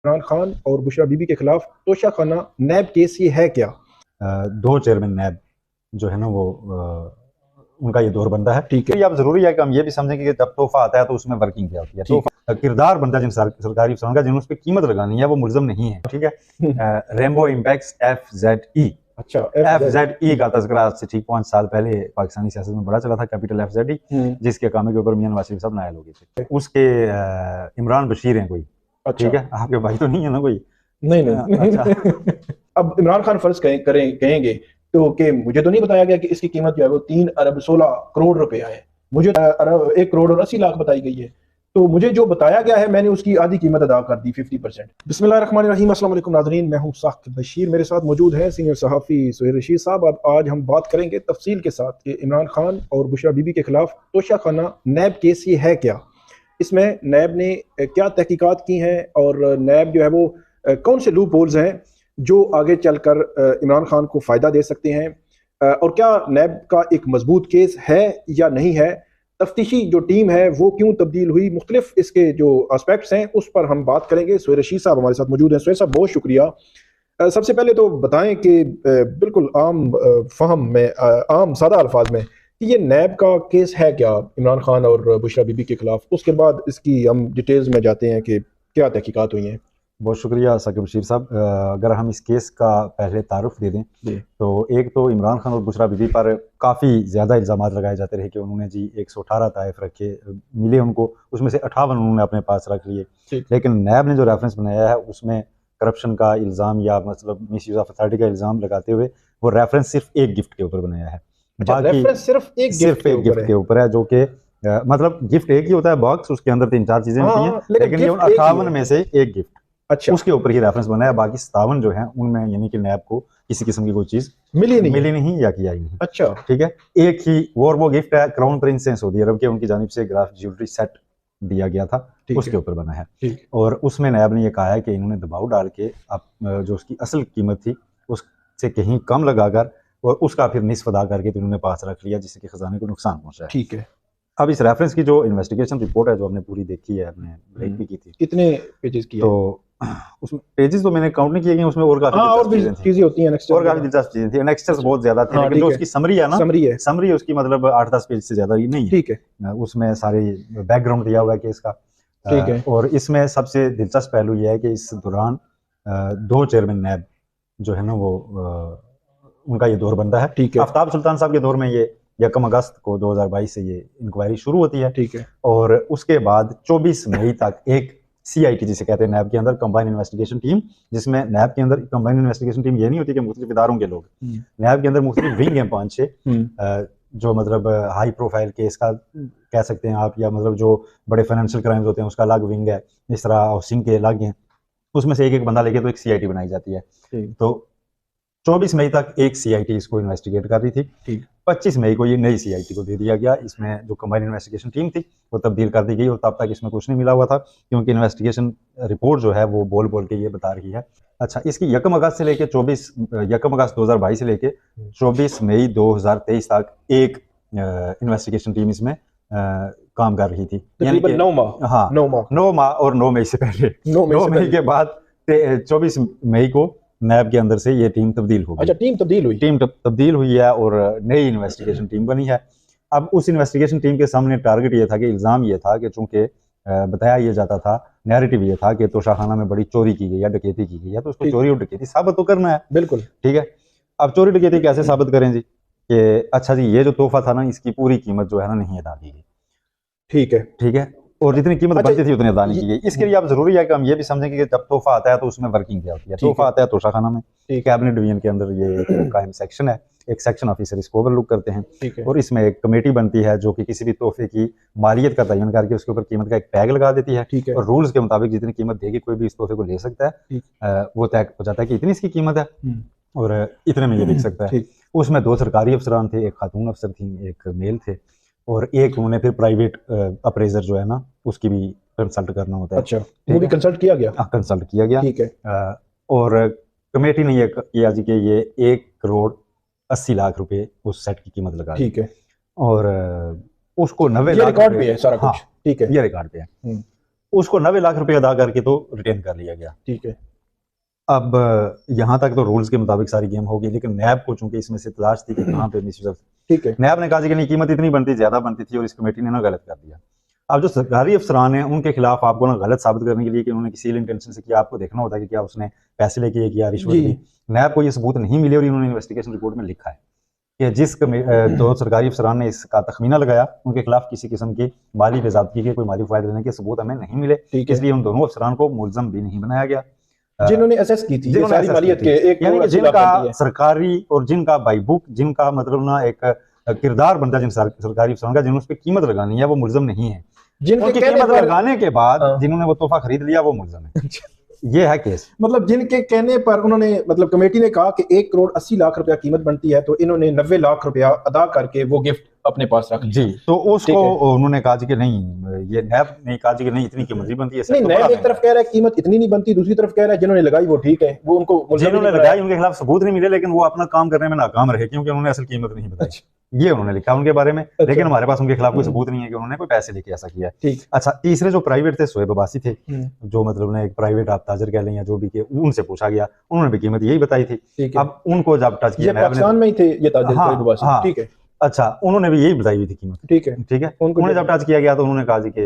इमरान खान और बुशरा बीबी के खिलाफ तोशाखाना नैब केस ये है क्या? दो चेयरमैन नैब जो है ना वो उनका ये दौर बनता है। ठीक है। अब जरूरी है कि हम ये भी समझें कि जब तोहफा आता है तो उसमें वर्किंग क्या होती है। तोहफा किरदार बनता है जिन सरकारी अफसरों का, जिन्होंने उस पर कीमत लगानी है, वो मुल्ज़म नहीं है। ठीक है। Rambo impacts FZE। अच्छा, FZE का तज़किरा आज से ठीक 5 साल पहले पाकिस्तानी सियासत में बड़ा चला था, कैपिटल FZE, जिसके कामे के ऊपर मियां नवाज शरीफ साहब नायल हो गए थे। उसके इमरान बशीर हैं कोई। अच्छा। ठीक है, आपके भाई तो नहीं है ना कोई? नहीं। अच्छा। अब इमरान खान फर्ज कहेंगे तो कि मुझे तो नहीं बताया गया कि इसकी कीमत जो है वो 3 अरब 16 करोड़ रुपया है, मुझे 1 करोड़ और 80 लाख बताई गई है। तो मुझे जो बताया गया है मैंने उसकी आधी कीमत अदा कर दी, 50%। बिस्मिल्लाहिर्रहमानिर्रहीम, अस्सलाम वालेकुम नाज़रीन, मैं हूं साकिब बशीर, मेरे साथ मौजूद हैं सीनियर सहाफ़ी सुहेल रशीद साहब। अब आज हम बात करेंगे तफसील के साथ कि इमरान खान और बुशरा बीबी के खिलाफ तोशाखाना नैब केस ये है क्या, इसमें नैब ने क्या तहकीकात की हैं और नैब जो है वो कौन से लूप होल्स हैं जो आगे चलकर इमरान खान को फ़ायदा दे सकते हैं, और क्या नैब का एक मजबूत केस है या नहीं है, तफ्तीशी जो टीम है वो क्यों तब्दील हुई, मुख्तलिफ इसके जो एस्पेक्ट्स हैं उस पर हम बात करेंगे। सुहेल रशीद साहब हमारे साथ मौजूद हैं। सुहेल साहब बहुत शुक्रिया। सबसे पहले तो बताएं कि बिल्कुल आम फहम में, आम सादा अल्फाज में, कि ये नैब का केस है क्या इमरान खान और बुशरा बीबी के खिलाफ, उसके बाद इसकी हम डिटेल्स में जाते हैं कि क्या तहकीकात हुई हैं। बहुत शुक्रिया साकिब बशीर साहब। अगर हम इस केस का पहले तारुफ दे दें तो एक तो इमरान खान और बुशरा बीबी पर काफ़ी ज़्यादा इल्ज़ाम लगाए जाते रहे कि उन्होंने जी 118 ताइफ रखे मिले उनको, उसमें से 58 उन्होंने अपने पास रख लिए। लेकिन नैब ने जो रेफरेंस बनाया है उसमें करप्शन का इल्ज़ाम या मतलब मिस यूज़ ऑफ अथॉरिटी का इल्ज़ाम लगाते हुए वो रेफरेंस सिर्फ एक गिफ्ट के ऊपर बनाया है। बाकी सिर्फ एक गिफ्ट के ऊपर है, जो कि मतलब गिफ्ट एक ही होता है, बॉक्स, उसके अंदर 3-4 चीज़ें होती हैं, लेकिन ये 58 में से एक गिफ्ट, अच्छा, उसके ऊपर ही रेफरेंस बनाया। बाकी 57 जो है उनमें यानी कि नैब को किसी किस्म की कोई चीज मिली नहीं या किया ही नहीं। अच्छा, ठीक है। एक ही वो गिफ्ट है क्राउन प्रिंस सऊदी अरब के, उनकी जानिब से ग्राफ ज्वेलरी सेट दिया गया था, उसके ऊपर बना है। और उसमें नैब ने यह कहा है कि इन्होंने दबाव डाल के जो उसकी असल कीमत थी उससे कहीं कम लगाकर और उसका फिर निस्फ अदा करके तो उन्होंने पास रख लिया, जिससे कि खजाने को नुकसान पहुंचा है। ठीक है। अब इस रेफरेंस की जो इन्वेस्टिगेशन रिपोर्ट है जो हमने पूरी देखी है, हमने ब्रेक भी की थी। कितने पेजेस की है? तो उसमें पेजेस तो मैंने काउंट नहीं किए गए, उसमें और काफी चीजें होती हैं, और काफी दिलचस्प चीजें थी। नेक्स्टर्स बहुत ज्यादा थे, लेकिन जो उसकी समरी है ना, समरी है उसकी मतलब 8-10 पेज से ज्यादा ही नहीं है। ठीक है। उसमें सारे बैकग्राउंड दिया हुआ है केस का। ठीक है। और इसमें सबसे दिलचस्प पहलू यह है कि इस दौरान 2 चेयरमैन नैब जो है ना वो उनका ये दौर बनता है। ठीक है। आफ्ताब सुल्तान साहब के दौर में ये 1 अगस्त को 2022 से ये इंक्वायरी शुरू होती है। ठीक है। और उसके बाद 24 मई तक एक CIT जिसे कहते हैं नैब के अंदर, कंबाइंड इन्वेस्टिगेशन टीम, जिसमें नैब के अंदर कंबाइंड इन्वेस्टिगेशन टीम ये नहीं होती कि मुख्तलिफ इदारों के लोग, नैब के अंदर मुख्तलिफ विंग हैं 5-6, जो मतलब हाई प्रोफाइल केस का कह सकते हैं आप, या मतलब जो बड़े फाइनेंशियल क्राइम्स होते हैं उसका अलग विंग है, इस तरह हाउसिंग के अलग हैं, उसमें से एक बंदा लेके तो एक CIT बनाई जाती है। तो 24 मई तक एक CIT इसको इन्वेस्टिगेट कर रही थी। 25 मई को ये नई CIT को दे दिया गया। इसमें जो कंबाइंड इन्वेस्टिगेशन टीम थी वो तब्दील कर दी गई और तब तक इसमें कुछ नहीं मिला हुआ था, क्योंकि इन्वेस्टिगेशन रिपोर्ट जो है वो बोल बोल के ये बता रही है। अच्छा, इसकी 1 अगस्त से लेके 1 अगस्त 2022 से लेके 24 मई 2023 तक एक इन्वेस्टिगेशन टीम इसमें काम कर रही थी, यानी कि 9 माह। हाँ, 9 माह और 9 मई से पहले, 9 मई के बाद 24 मई को नैब के अंदर से ये टीम तब्दील हो गई। अच्छा, टीम तब्दील हुई है और नई इन्वेस्टिगेशन टीम बनी है। अब उस इन्वेस्टिगेशन टीम के सामने टारगेट ये था कि इल्ज़ाम ये था कि चूंकि बताया ये जाता था, नैरेटिव ये था कि तोशाखाना में बड़ी चोरी की गई या डकैती की गई है, तो उसको चोरी और डकैती साबित तो करना है। बिल्कुल ठीक है। अब चोरी डकैती कैसे साबित करें जी, कि अच्छा जी ये जो तोहफा था ना इसकी पूरी कीमत जो है ना नहीं अदा की गई। ठीक है। और जितनी कीमत बनती थी उतनी अदा नहीं की गई। इसके लिए अब जरूरी है कि हम ये भी समझें कि जब तोहफा आता है तो उसमें वर्किंग क्या होती है। तोहफा आता है तोशाखाना में, कैबिनेट डिवीजन के अंदर ये एक कायम सेक्शन है, एक सेक्शन ऑफिसर इसको ओवरलुक करते हैं, और इसमें एक कमेटी बनती है जो कि किसी भी तोहफे की मालियत का तयन करके उसके ऊपर कीमत का एक टैग लगा देती है, और रूल्स के मुताबिक जितनी कीमत देगी कोई भी इस तोहफे को ले सकता है, वो तय हो जाता है कि इतनी इसकी कीमत है और इतने में ये बिक सकता है। उसमें 2 सरकारी अफसरान थे, एक खातून अफसर थी, एक मेल थे, और एक उन्होंने फिर प्राइवेट अप्रेजर जो है ना उसकी भी कंसल्ट करना होता है। अच्छा, वो भी कंसल्ट किया गया? कंसल्ट किया गया। ठीक है। और कमेटी ने ये किया जी कि ये 1 करोड़ 80 लाख रुपए उस सेट की कीमत लगा। ठीक है। और उसको 90 लाख रिकॉर्ड भी है सारा कुछ। ठीक है, ये रिकॉर्ड पे है। उसको 90 लाख रुपए अदा करके तो रिटेन कर लिया गया। ठीक है। अब यहाँ तक तो रूल्स के मुताबिक सारी गेम होगी, लेकिन नैब को चूंकि इसमें से तलाश थी कि कहाँ पे मिसयूज। ठीक है। नैब ने कहा कि नहीं, कीमत इतनी बनती, ज्यादा बनती थी और इस कमेटी ने ना गलत कर दिया। अब जो सरकारी अफसरान हैं उनके खिलाफ आपको ना गलत साबित करने के लिए कि उन्होंने किसी इंटेंशन से किया, आपको देखना होता है कि क्या उसने पैसे लेके किया, रिश्वत दी। नैब को ये सबूत नहीं मिले और इन्होंने इन्वेस्टिगेशन रिपोर्ट में लिखा है कि जिस दो सरकारी अफसरान ने इसका तखमीना लगाया उनके खिलाफ किसी किस्म की माली बेज़ाब्ती के, कोई माली फायदा लेने के सबूत हमें नहीं मिले, इसलिए उन दोनों अफसरान को मुलज़म भी नहीं बनाया गया जिन्होंने असेस की थी, जिन्होंने सारी मालियत के एक यानी जिनका सरकारी और जिनका बाई बुक, जिनका मतलब ना एक किरदार बनता है जिन सरकारी अफसरान का, जिन्होंने उस पर कीमत लगानी है वो मुलज़म नहीं है। जिनकी कीमत लगाने के बाद जिन्होंने वो तोहफा खरीद लिया वो मुलज़म है। ये है केस। मतलब जिनके कहने पर उन्होंने, मतलब कमेटी ने कहा कि 1,80,00,000 रुपया कीमत बनती है, तो इन्होंने 90 लाख रुपया अदा करके वो गिफ्ट अपने पास रख जी। तो उसको उन्होंने कहा कि नहीं, ये नैब ने कहा कि नहीं इतनी कीमत नहीं बनती है। नहीं, नैब एक तरफ कह रहा है कीमत इतनी नहीं बनती, दूसरी तरफ कह रहा है जिन्होंने लगाई वो ठीक है, वो उनको जिन्होंने लगाई उनके खिलाफ सबूत नहीं मिले, लेकिन वो अपना काम करने में नाकाम रहे क्योंकि उन्होंने असल कीमत नहीं बताई। ये उन्होंने लिखा उनके बारे में। लेकिन हमारे पास उनके खिलाफ कोई सबूत नहीं है कि उन्होंने कोई पैसे लेके ऐसा किया है। अच्छा, तीसरे जो प्राइवेट थे शोएब अब्बासी थे, जो मतलब ने एक प्राइवेट आप ताजर कह लें या जो भी के, उनसे पूछा गया, उन्होंने भी कीमत यही बताई थी। अब उनको जब टच किया, पाकिस्तान में ही थे ये ताजर शोएब अब्बासी, ठीक है। अच्छा, उन्होंने भी यही बताई हुई थी कीमत, ठीक है, ठीक है। उन्होंने जब टच किया गया तो उन्होंने कहा कि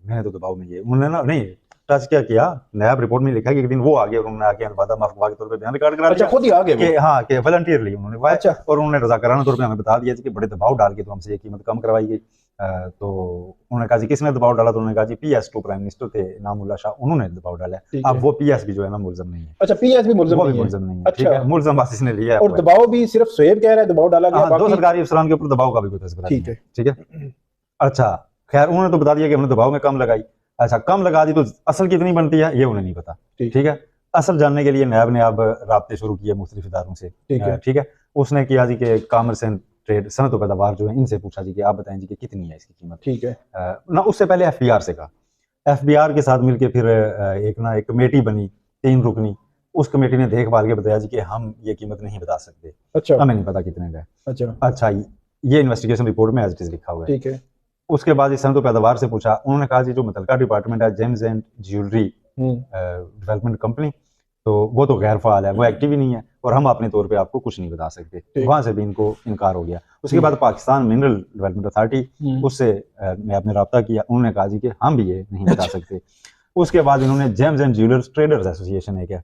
मैंने तो दबाव में, ये उन्होंने ना नहीं टच क्या किया, नैब रिपोर्ट में लिखा कि एक दिन वो आ गए और उन्होंने आके वादा माफवा के तौर पे बयान रिकॉर्ड करा दिया। खुद ही आ गए कि हाँ, कि वॉलंटियरली उन्होंने, अच्छा, और उन्होंने रज़ाकाराना तौर पे हमें बता दिया कि बड़े दबाव डाल के तो हमसे ये कीमत कम करवाई गई। तो उन्होंने कहा किसने दबाव डाला, तो उन्होंने कहा PS2 प्राइम मिनिस्टर थे इनामुल्लाह शाह, उन्होंने दबाव डाला। अब वो PS भी जो है ना मुलज़म नहीं है। अच्छा, PS भी मुलज़म नहीं है, ठीक है, मुलज़म बासिस ने लिया है। और दबाव भी सिर्फ शोएब कह रहा है दबाव डाला गया, दो सरकारी अफसरान के ऊपर दबाव का भी कोई तस्करा नहीं है, ठीक है। अच्छा, खैर उन्होंने तो बता दिया कि हमने दबाव में कम लगाई। अच्छा, कम लगा दी तो असल कितनी बनती है ये उन्हें नहीं पता, ठीक है। असल जानने के लिए नैब ने अब राब्ते शुरू किए मुख्तलिफ इदारों से, ठीक है। उसने किया जी कि कॉमर्स एंड ट्रेड, सनत और पैदावार जो है, इनसे पूछा जी कि आप बताएं जी कि कितनी है इसकी कीमत, ठीक है ना। उससे पहले FBR से कहा, FBR के साथ मिलकर फिर एक कमेटी बनी 3 रुकनी। उस कमेटी ने देखभाल के बताया जी कि हम ये कीमत नहीं बता सकते। अच्छा, हमें नहीं पता कितने का। अच्छा, ये इन्वेस्टिगेशन रिपोर्ट में एज इट इज लिखा हुआ है, ठीक है। उसके बाद इस सनत पैदावार से पूछा, उन्होंने कहा जी जो मुतलका डिपार्टमेंट है James and jewellery development company, तो वो तो गैर फाल है, वो एक्टिव ही नहीं है और हम अपने तौर पे आपको कुछ नहीं बता सकते। वहां से भी इनको इनकार हो गया। उसके बाद पाकिस्तान मिनरल डेवलपमेंट अथॉरिटी, उससे मैं आपने रब्ता किया, उन्होंने कहा जी कि हम भी ये नहीं बता सकते। उसके बाद इन्होंने James and jewellers traders association है क्या,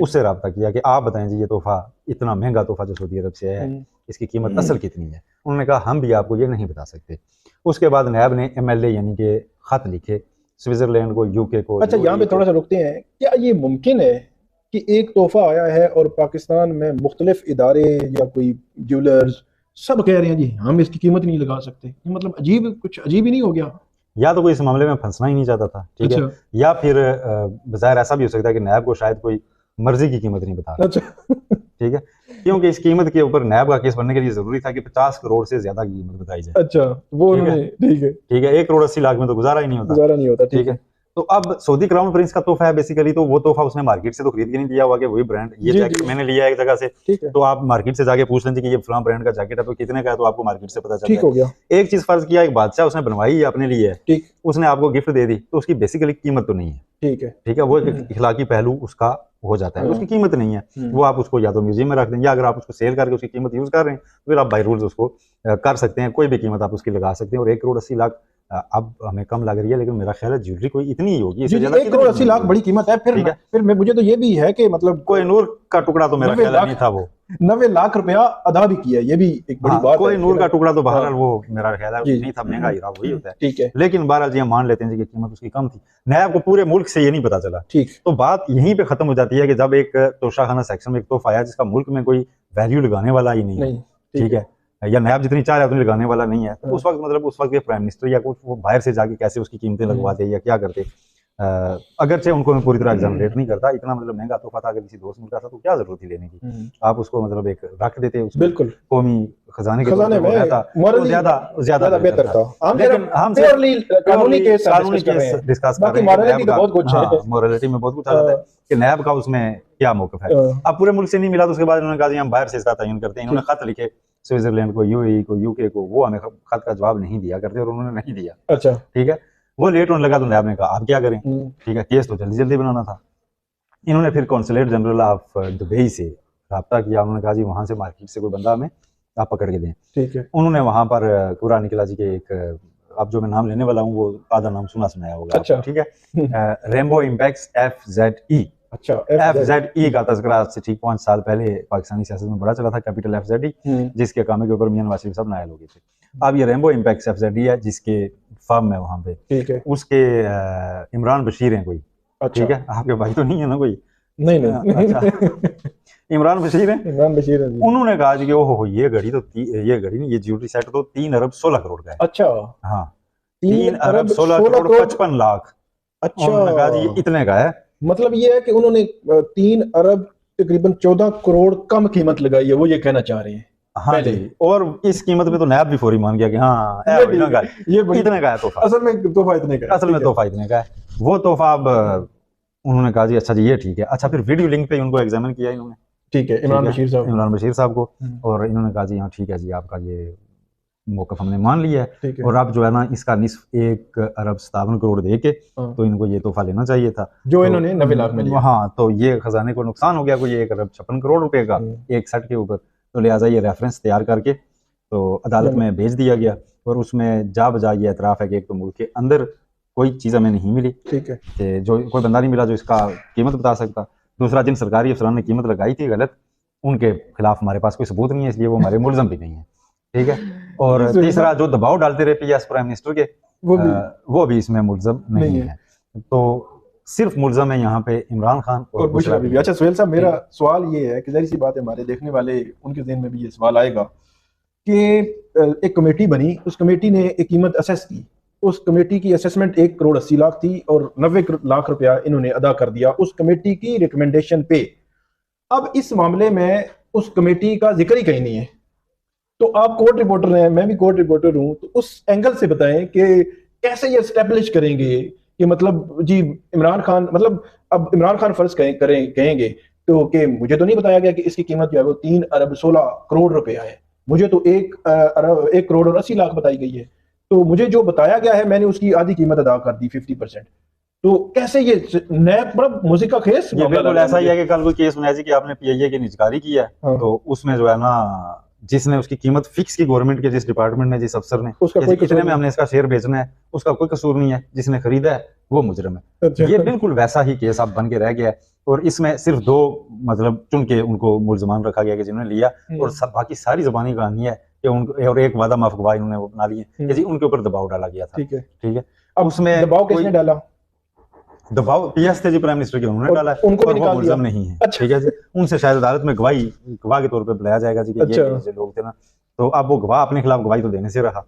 उससे रब्ता किया कि आप बताएं जी ये तोहफा, इतना महंगा तोहफा जो सऊदी अरब से है, इसकी कीमत असल कितनी है। उन्होंने कहा हम भी आपको ये नहीं बता सकते। उसके बाद नैब ने MLA यानी कि खत लिखे स्विट्जरलैंड को, UK को। अच्छा, यहाँ पे थोड़ा सा रुकते हैं, क्या ये मुमकिन है कि एक तोहफा आया है और पाकिस्तान में मुख्तलिफ इदारे या कोई ज्वेलर्स सब कह रहे हैं जी हम इसकी कीमत नहीं लगा सकते, मतलब कुछ अजीब ही नहीं हो गया? या तो कोई इस मामले में फंसना ही नहीं चाहता था, ठीक है, या फिर बज़ाहिर ऐसा भी हो सकता है कि नैब को शायद कोई मर्जी की कीमत नहीं बता। अच्छा, ठीक है, क्योंकि इस कीमत के ऊपर नैब का केस बनने के लिए जरूरी था कि 50 करोड़ से ज्यादा की कीमत बताई जाए। अच्छा, वो ठीक है, 1,80,00,000 में तो गुजारा ही नहीं होता, ठीक है। तो अब सऊदी क्राउन प्रिंस का तोहफा है बेसिकली, तो वो तोहफा उसने मार्केट से तो खरीद के नहीं दिया हुआ कि वही ब्रांड, ये जैकेट मैंने लिया है एक जगह से, तो आप मार्केट से जाके पूछ लेंगे कि ये फलां ब्रांड का जैकेट है तो कितने का है, तो आपको मार्केट से पता चलता है। ठीक हो गया। एक चीज फर्ज किया, एक बादशाह उसने बनवाई है अपने लिए, ठीक, उसने आपको गिफ्ट दे दी, तो उसकी बेसिकली कीमत तो नहीं है, ठीक है, वो एक इखलाकी पहलू उसका हो जाता है, उसकी कीमत नहीं है। वो आप उसको या तो म्यूजियम में रख देंगे, या अगर आप उसको सेल करके उसकी कीमत यूज कर रहे हैं तो फिर आप बाय रूल्स उसको कर सकते हैं, कोई भी कीमत आप उसकी लगा सकते हैं। और 1,80,00,000 अब हमें कम लग रही है, लेकिन मेरा ख्याल है ज्वेलरी कोई इतनी ही होगी, 1,80,00,000 बड़ी कीमत है। फिर मुझे तो ये भी है कि मतलब कोई नूर का टुकड़ा तो मेरा ख्याल नहीं था, वो 90 लाख रुपया अदा भी किया, ये भी एक बड़ी बात है। कोई नूर का टुकड़ा तो बहरहाल वो मेरा ख्याल है नहीं था, महंगा ही रहा, वही होता है, ठीक है। लेकिन बहरहाल जी हम मान लेते हैं कि कीमत उसकी कम थी, नैब को पूरे मुल्क से ये नहीं पता चला, ठीक, तो बात यहीं पे खत्म हो जाती है कि जब एक तोशाखाना सेक्शन में एक तोहफा आया जिसका मुल्क में कोई वैल्यू लगाने वाला ही नहीं है, ठीक है, या नैब जितनी चाह रहा है उतनी लगाने वाला नहीं है, तो उस वक्त मतलब उस वक्त ये प्राइम मिनिस्टर या कुछ वो बाहर से जाके कैसे उसकी कीमतें लगवाते या क्या करते, अगरचे उनको मैं पूरी तरह एग्जामिनेट नहीं करता, इतना मतलब महंगा तोहफा था, अगर किसी दोस्त मुल्क का था तो क्या जरूरत थी लेने की, आप उसको मतलब एक रख देते उसको, बिल्कुल कौमी खजाने के में ज्यादा बेहतर था। लेकिन हम कानूनी केस डिस्कस कर रहे हैं, मोरालिटी में बहुत कुछ आता है कि नैब का उसमें क्या मौकफ है। अब पूरे मुल्क से नहीं मिला तो उसके बाद उन्होंने कहा हम बाहर से इसका तयन करते हैं। इन्होंने खत लिखे स्विट्जरलैंड को, UAE को, UK को, वो हमें खत का जवाब नहीं दिया करते और उन्होंने नहीं दिया। अच्छा, ठीक है। वो लेट होने लगा तो नैब ने कहा आप क्या करें, ठीक है, केस तो जल्दी जल्दी बनाना था। इन्होंने फिर कॉन्सुलेट जनरल ऑफ दुबई से रब्ता किया, उन्होंने कहा जी वहाँ से मार्केट से कोई बंदा हमें आप पकड़ के दें। ठीक है। उन्होंने वहाँ पर कुरा निकला जी के एक, अब जो मैं नाम लेने वाला हूँ वो आधा नाम सुना सुनाया होगा। अच्छा। ठीक है, रेम्बो इम्पैक्स FZE। अच्छा, FZE का तस्करा आज से ठीक 5 साल पहले पाकिस्तानी सियासत में बड़ा चला था, कैपिटल FZE, जिसके कामे के ऊपर मियां नवाज शरीफ साहब नायल हो गए थे। अब ये रेम्बो इम्पैक्स FZE है जिसके फर्म है वहाँ पे, ठीक है, उसके इमरान बशीर हैं कोई। अच्छा, ठीक है, आपके भाई तो नहीं है ना कोई? नहीं अच्छा इमरान बशीर है, इमरान बशीर है जी। उन्होंने कहा जी कि ओहो ये घड़ी तो ये घड़ी नहीं, ये ज्वेलरी सेट तो 3 अरब 16 करोड़ का है। अच्छा, हाँ, 3 अरब 16 करोड़ 55 लाख। अच्छा, उन्होंने कहा जी ये इतने का है। मतलब ये है कि उन्होंने 3 अरब तकरीबन 14 करोड़ कम कीमत लगाई है, वो ये कहना चाह रहे हैं। हाँ जी, और इस कीमत पे तो नैब भी फौरी मान गया कि हाँ ये इतने का है तोहफा। असल में तोहफा इतने का है, असल में तोहफा इतने का है। वो तोहफा अब उन्होंने कहा जी अच्छा जी ये ठीक है। अच्छा, फिर वीडियो लिंक पे उनको एग्जामिन किया इन्होंने, ठीक है, इमरान बशीर साहब को, और इन्होंने कहा जी हाँ ठीक है जी आपका ये मौकफ हमने मान लिया है, और अब जो है ना इसका निस्फ 1 अरब 57 करोड़ दे के तो इनको ये तोहफा लेना चाहिए था जो तो इन्होंने 90 लाख में लिया। हाँ, तो ये खजाने को नुकसान हो गया कोई 1 अरब 56 करोड़ रुपए का एक सेट के ऊपर, तो लिहाजा ये रेफरेंस तैयार करके तो अदालत में भेज दिया गया, और उसमें जा बजा ये एतराफ़ है कि एक तो मुल्क के अंदर कोई चीज़ हमें नहीं मिली, ठीक है, कि जो कोई बंदा नहीं मिला जो इसका कीमत बता सकता। दूसरा, जिन सरकारी अफसरान ने कीमत लगाई थी गलत, उनके खिलाफ हमारे पास कोई सबूत नहीं है, इसलिए वो हमारे मुलजम भी नहीं है। ठीक है, और तीसरा जो दबाव डालते रहे PS प्राइम मिनिस्टर के, वो भी इसमें मुलजम नहीं है। तो सिर्फ मुलजम है यहाँ पे इमरान खान और बुशरा बीबी। अच्छा सुहेल साहब, मेरा सवाल ये है कि जाहिर सी बात है हमारे देखने वाले उनके ज़हन में भी ये सवाल आएगा कि एक कमेटी बनी, उस कमेटी ने एक कीमत असेस की, उस कमेटी की असेसमेंट 1 करोड़ 80 लाख थी और 90 लाख रुपया इन्होंने अदा कर दिया उस कमेटी की रिकमेंडेशन पे। अब इस मामले में उस कमेटी का जिक्र ही कहीं नहीं है, तो आप कोर्ट रिपोर्टर हैं, मैं भी कोर्ट रिपोर्टर हूं, तो उस एंगल से बताएं कि कैसे ये एस्टेब्लिश करेंगे कि मतलब जी इमरान खान, मतलब अब इमरान खान फर्ज कहेंगे तो कि मुझे तो नहीं बताया गया कि इसकी कीमत जो है वो 3 अरब 16 करोड़ रुपया है, मुझे तो 1 करोड़ और 80 लाख बताई गई है, तो मुझे जो बताया गया है मैंने उसकी आधी कीमत अदा कर दी 50%। तो कैसे ये नैब मतलब मुझे का केस ये बिल्कुल ऐसा ही है कि कल कोई केस बनाया कि आपने PIA की निजकारी की है, तो उसमें जो है ना जिसने उसकी कीमत फिक्स की गवर्नमेंट के जिस डिपार्टमेंट ने, जिस अफसर ने, उसका कितने में हमने इसका शेयर बेचना है, उसका कोई कसूर नहीं है, जिसने खरीदा है वो मुजरिम है। ये बिल्कुल वैसा ही केस अब बन के रह गया है, और इसमें सिर्फ 2 मतलब चुन के उनको मुलजमान रखा गया कि जिन्होंने लिया, और बाकी सारी ज़बानी कहानी है कि उनको, और एक वादा माफ गवाह इन्होंने बना लिए कि जी उनके ऊपर दबाव डाला गया था। ठीक है, अब उसमें दबाव किसने डाला? दबाव PS थे जी प्राइम मिनिस्टर के, उन्होंने डाला, उनको और वो मुलजम नहीं है। ठीक है जी, उनसे शायद अदालत में गवाह के तौर पे बुलाया जाएगा जी कि ये लोग थे ना, तो अब वो गवाह अपने खिलाफ गवाही तो देने से रहा।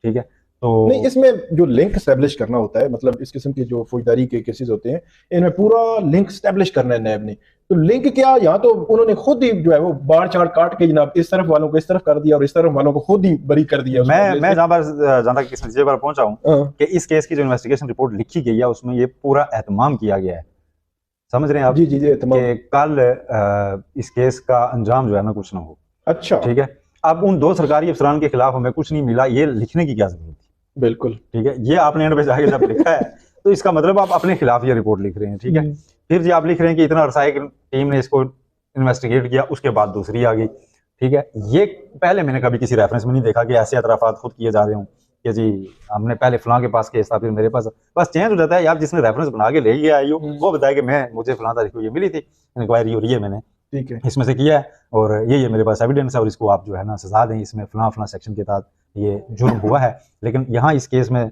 ठीक है, तो नहीं, इसमें जो लिंक एस्टेब्लिश करना होता है, मतलब इस किस्म के जो फौजदारी के केसेस होते हैं इनमें पूरा लिंक एस्टेब्लिश करना है नैब ने, तो लिंक क्या, यहाँ तो उन्होंने खुद ही जो है वो बाढ़ चाड़ काट के जनाब इस तरफ वालों को इस तरफ कर दिया और इस तरफ वालों को खुद ही बरी कर दिया। मैं जहाँ तक इस नतीजे पर पहुंचा हूँ कि इस केस की जो इन्वेस्टिगेशन रिपोर्ट लिखी गई है उसमें ये पूरा एहतमाम किया गया है, समझ रहे हैं आप? जी जी जी, कि कल इस केस का अंजाम जो है ना कुछ ना हो। अच्छा, ठीक है, अब उन 2 सरकारी अफसरान के खिलाफ हमें कुछ नहीं मिला, ये लिखने की क्या जरूरत थी? बिल्कुल ठीक है, ये आपने एंड पे जाके जब लिखा है तो इसका मतलब आप अपने खिलाफ ये रिपोर्ट लिख रहे हैं। ठीक है, फिर जी आप लिख रहे हैं कि इतना अरसा एक टीम ने इसको इन्वेस्टिगेट किया, उसके बाद दूसरी आ गई। ठीक है, ये पहले मैंने कभी किसी रेफरेंस में नहीं देखा कि ऐसे एतराफात खुद किए जा रहे हों कि जी हमने पहले फलां के पास केस था फिर मेरे पास, बस चेंज हो जाता है यार, जिसने रेफरेंस बना के ले आई हो वो बताए कि मुझे फलां तारीख को ये मिली थी इंक्वायरी और ये मैंने ठीक है इसमें से किया है और ये मेरे पास एविडेंस है और इसको आप जो है ना सजा दें, इसमें फलां सेक्शन के तहत ये जुर्म हुआ है। लेकिन यहाँ इस केस में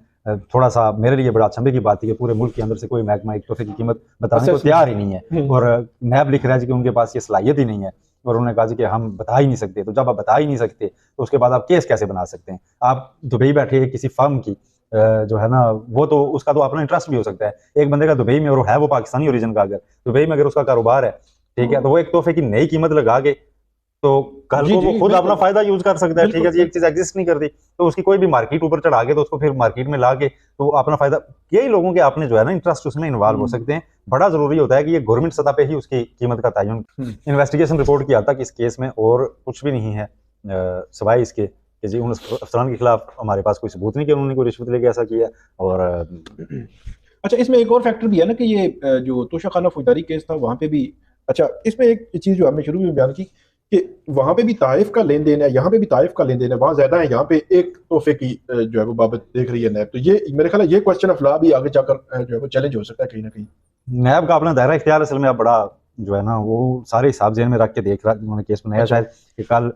थोड़ा सा मेरे लिए बड़ा अचंभे की बात थी कि पूरे मुल्क के अंदर से कोई महकमा एक तोहफे की कीमत बताने को तैयार ही नहीं है, और नैब लिख रहा है कि उनके पास ये सलाहियत ही नहीं है, और उन्होंने कहा कि हम बता ही नहीं सकते। तो जब आप बता ही नहीं सकते तो उसके बाद आप केस कैसे बना सकते हैं? आप दुबई बैठे किसी फर्म की जो है ना, वो तो उसका तो अपना इंटरेस्ट भी हो सकता है, एक बंदे का दुबई में और है वो पाकिस्तानी ओरिजिन का, अगर दुबई में अगर उसका कारोबार है, ठीक है, तो वो एक तोहफे की नई कीमत लगा के तो कल को वो खुद अपना फायदा यूज कर सकता है। ठीक है जी, एक चीज एग्जिस्ट नहीं करती तो उसकी कोई भी मार्केट ऊपर चढ़ा के तो उसको फिर मार्केट में ला के तो अपना फायदा, कई लोगों के आपने जो है ना इंटरेस्ट उसमें इन्वॉल्व हो सकते हैं। बड़ा जरूरी होता है कि ये गवर्नमेंट सतह पे ही उसकी कीमत का तयन। इन्वेस्टिगेशन रिपोर्ट की हद तक इस केस में और कुछ भी नहीं है सिवाय इसके कि जी उन अफसरान के खिलाफ हमारे पास कोई सबूत नहीं कि उन्होंने कोई रिश्वत लेके ऐसा किया। और अच्छा, इसमें एक और फैक्टर भी है ना कि ये जो तोशाखाना फौजदारी केस था वहां पे भी, अच्छा इसमें एक चीज जो हमने शुरू में बयान की कि वहां पे भी ताइफ का लेन देन है, यहाँ पे भी ताइफ का लेन देन है, वहां ज्यादा है, यहाँ पे एक तोहफे की जो है वो बाबत देख रही है नैब। तो ये मेरे ख्याल है ये क्वेश्चन ऑफ लॉ भी आगे जाकर जो है वो चैलेंज हो सकता है कहीं ना कहीं। नैब का अपना दायरा इख्तियार असल में अब बड़ा जो है ना वो सारे हिसाब जहन में रख के देख रहा उन्होंने केस बनाया। अच्छा। शायद कि कल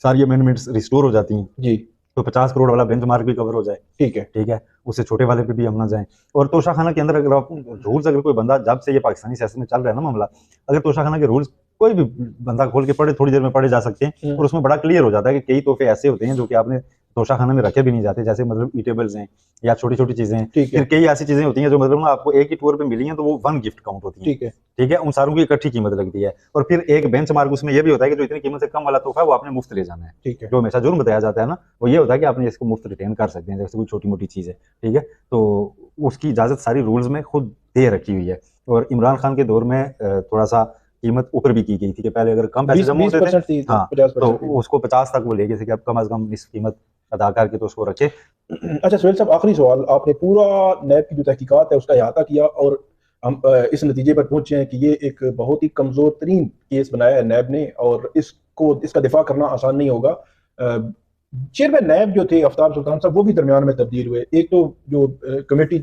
सारी अमेंडमेंट्स रिस्टोर हो जाती हैं जी। तो 50 करोड़ वाला बेंचमार्क भी कवर हो जाए। ठीक है। ठीक है, उससे छोटे वाले पे भी हम ना जाएं। और तोशाखाना के अंदर अगर आप रूल्स, अगर कोई बंदा, जब से ये पाकिस्तानी सियासत में चल रहा है ना मामला, अगर तोशाखाना के रूल्स कोई भी बंदा खोल के पढ़े, थोड़ी देर में पढ़े जा सकते हैं और उसमें बड़ा क्लियर हो जाता है कि कई तोहफे ऐसे होते हैं जो कि आपने तोशाखाना में रखे भी नहीं जाते, जैसे मतलब ईटेबल्स हैं या छोटी छोटी चीजें हैं। ठीक है। फिर कई ऐसी चीजें होती हैं जो मतलब ना आपको एक ही टूर पे मिली हैं तो वो वन गिफ्ट काउंट होती है। ठीक है। ठीक है, उन सारों की इकट्ठी कीमत लगती है। और फिर एक बेंच मार्क उसमें ये भी होता है कि जो इतनी कीमत से कम वाला तोहफा है वो आपने मुफ्त ले जाना है। ठीक है। जो हमेशा जुर्म बताया जाता है ना वो ये होता है कि आपने इसको मुफ्त रिटेन कर सकते हैं, जैसे कोई छोटी मोटी चीज है। ठीक है, तो उसकी इजाजत सारी रूल्स में खुद दे रखी हुई है। और इमरान खान के दौर में थोड़ा सा कीमत ऊपर भी की गई थी कि पहले अगर कम पैसे जमा होते थे हाँ तो उसको 50 तक वो ले गए थे कि अब कम अज कम इस कीमत अदा करके तो उसको रखे। अच्छा सुहेल साहब, आखिरी सवाल, आपने पूरा नैब की जो तहकीकात है उसका अहाता किया और हम इस नतीजे पर पहुंचे हैं कि ये एक बहुत ही कमजोर तरीन केस बनाया है नैब ने और इसका दिफा करना आसान नहीं होगा। चेयरमैन नैब जो थे आफ्ताब सुल्तान साहब वो भी दरमियान में तब्दील हुए, एक तो जो कमेटी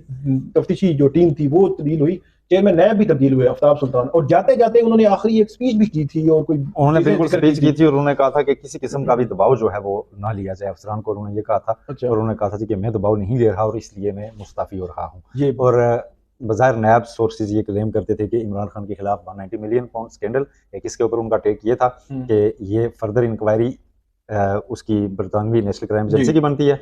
तफ्तीशी जो टीम थी वो तब्दील हुई, चेयरमैन नैब भी तब्दील हुए आफ्ताब सुल्तान, और जाते जाते उन्होंने आखिरी एक स्पीच भी की थी और कोई उन्होंने बिल्कुल स्पीच की थी और उन्होंने कहा था कि किसी किस्म का भी दबाव जो है वो ना लिया जाए अफसरान को। उन्होंने ये कहा था। अच्छा। और उन्होंने कहा था कि मैं दबाव नहीं ले रहा और इसलिए मैं मुस्ताफी हो रहा हूँ। ये और बज़ाहिर नैब सोर्सेज ये क्लेम करते थे कि इमरान खान के खिलाफ 190 मिलियन पाउंड स्कैंडल, एक इसके ऊपर उनका टेक ये था कि ये फर्दर इंक्वायरी उसकी बरतानवी नेशनल क्राइम एजेंसी की बनती है,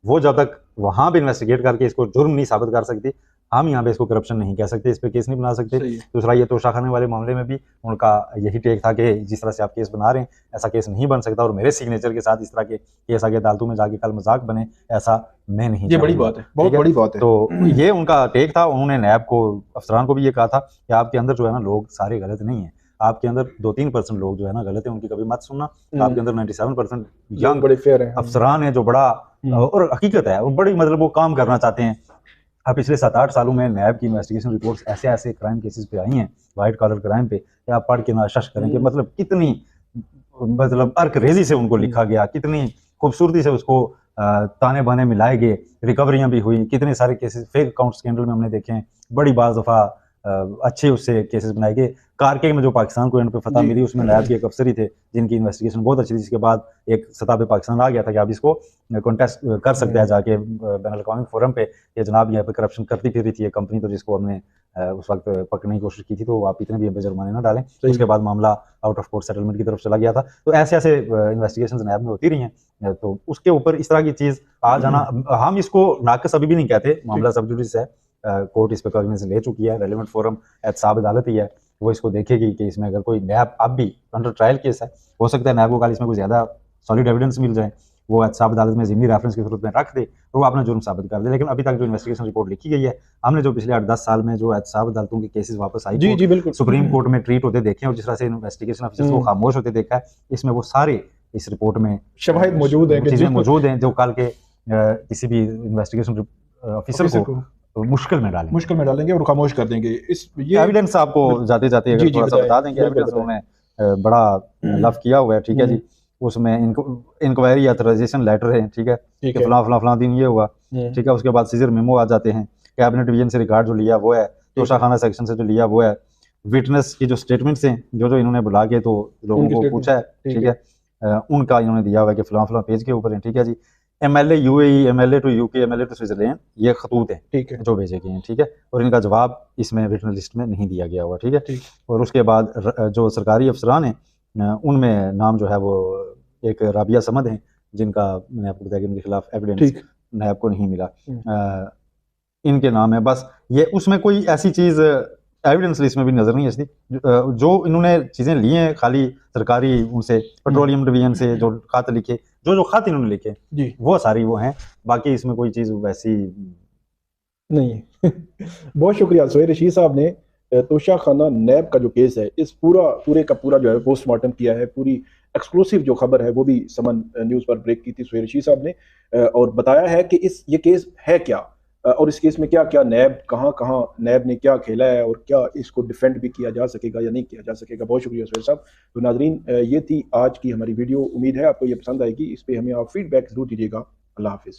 वो जब तक वहां पे इन्वेस्टिगेट करके इसको जुर्म नहीं साबित कर सकती, हम यहाँ पे इसको करप्शन नहीं कह सकते, इस पे केस नहीं बना सकते। दूसरा ये तोशाखाने वाले मामले में भी उनका यही टेक था कि जिस तरह से आप केस बना रहे हैं ऐसा केस नहीं बन सकता और मेरे सिग्नेचर के साथ इस तरह के केस आगे अदालतों में जाके कल मजाक बने, ऐसा मैं नहीं। ये बड़ी बात है, बहुत बड़ी बात है। तो ये उनका टेक था। उन्होंने नैब को, अफसरान को भी ये कहा था कि आपके अंदर जो है ना लोग सारे गलत नहीं है, आपके अंदर 2-3% लोग जो है ना गलत है, उनकी कभी मत सुनना। आपके अंदर 97% यंग बड़े फेयर हैं, अफसरान है जो बड़ा, और हकीकत है वो बड़ी, मतलब वो काम करना चाहते हैं। अब पिछले 7-8 सालों में नैब की इन्वेस्टिगेशन रिपोर्ट्स ऐसे ऐसे क्राइम केसेस पे आई हैं, वाइट कॉलर क्राइम पे, कि आप पढ़ के ना शश करें कि मतलब कितनी, मतलब अर्क रेजी से उनको लिखा गया, कितनी खूबसूरती से उसको ताने बाने मिलाए गए, रिकवरियां भी हुई, कितने सारे केसेस फेक अकाउंट स्कैंडल में हमने देखे हैं, बड़ी बाज दफा अच्छे उससे केसेस बनाए गए। कारके में जो पाकिस्तान को एंड पे फतह मिली उसमें नैब के एक अफसर ही थे जिनकी इन्वेस्टिगेशन बहुत अच्छी थी, जिसके बाद एक सतह पे पाकिस्तान आ गया था कि आप इसको कॉन्टेस्ट कर सकते हैं जाके बैनुल-अक़वामी फोरम पे कि जनाब यहाँ पे करप्शन करती फिर रही थी ये कंपनी, तो जिसको हमने उस वक्त पकड़ने की कोशिश की थी, तो आप इतने भी हम जुर्माने ना डालें। उसके बाद मामला आउट ऑफ कोर्ट सेटलमेंट की तरफ चला गया था। तो ऐसे ऐसे इन्वेस्टिगेशन नैब में होती रही हैं, तो उसके ऊपर इस तरह की चीज आ जाना, हम इसको नाकस अभी भी नहीं कहते, मामला सब जुडिस है, कोर्ट इस पर कॉग्निजेंस ले चुकी है, रेलेवेंट फोरम एहतसाब अदालत ही है, वो इसको देखेगी कि इसमें अगर कोई नैब अब भी अंडर ट्रायल केस है, हो सकता है नैब को कल इसमें कोई ज्यादा सॉलिड एविडेंस मिल जाए, वो एहतसाब अदालत में ज़िमनी रेफरेंस की सूरत में रख दे तो वो अपना जुर्म साबित कर दे। लेकिन अभी तक जो इन्वेस्टिगेशन रिपोर्ट लिखी गई है, हमने जो पिछले 8-10 साल में जो एहतसाब अदालतों के केसेस वापस आई, जी बिल्कुल, सुप्रीम कोर्ट में ट्रीट होते देखे और जिस तरह से इन्वेस्टिगेशन ऑफिसर्स को खामोश होते देखा है, इसमें वो सारे इस रिपोर्ट में शवाहिद मौजूद हैं, चीजें मौजूद हैं जो कल के किसी भी इन्वेस्टिगेशन ऑफिसर को मुश्किल में डालेंगे और खामोश कर देंगे। इस ये एविडेंस आपको जाते जाते अगर थोड़ा सा बता देंगे, एविडेंस उन्होंने बड़ा लव किया हुआ है, ठीक है जी, उसमें इंक्वायरी ऑथराइजेशन लेटर है, ठीक है, कि फला दिन ये हुआ, ठीक है, उसके बाद सीजर मेमो आ जाते हैं, कैबिनेट डिवीजन से रिकॉर्ड जो लिया वो है, तोशाखाना सेक्शन से जो लिया वो है, विटनेस की जो स्टेटमेंट्स हैं जो इन्होंने बुला के तो लोगों को पूछा है, ठीक है, उनका इन्होंने दिया हुआ है कि फला पेज के ऊपर है, ठीक है जी। MLA UAE, MLA to UK, MLA to Switzerland, ये खतूत हैं, ठीक है, जो भेजे गए हैं, ठीक है, और इनका जवाब इसमें रिटन लिस्ट में नहीं दिया गया हुआ, ठीक है। और उसके बाद जो सरकारी अफसरान हैं उनमें नाम जो है वो एक राबिया समद हैं, जिनका मैंने आपको बताया कि उनके खिलाफ एविडेंस नैब को नहीं मिला, इनके नाम है बस। ये उसमें कोई ऐसी चीज एविडेंस लिस्ट में भी नजर नहीं आती। जो इन्होंने चीजें ली हैं खाली सरकारी उनसे, पेट्रोलियम डिवीजन से जो खत लिखे, जो खत इन्होंने लिखे जी, वो सारी वो हैं, बाकी इसमें कोई चीज वैसी नहीं। बहुत शुक्रिया सुहेल रशीद साहब ने तोशा खाना नैब का जो केस है, इस पूरे का पूरा जो है पोस्टमार्टम किया है, पूरी एक्सक्लूसिव जो खबर है वो भी समन न्यूज़ पर ब्रेक की थी सुहेल रशीद साहब ने, और बताया है कि ये केस है क्या, और इस केस में क्या-क्या नैब कहाँ-कहाँ नैब ने क्या खेला है और क्या इसको डिफेंड भी किया जा सकेगा या नहीं किया जा सकेगा। बहुत शुक्रिया सुहेल साहब। तो नाज़रीन, ये थी आज की हमारी वीडियो। उम्मीद है आपको ये पसंद आएगी। इस पे हमें आप फीडबैक ज़रूर दीजिएगा। अल्लाह हाफ़िज़।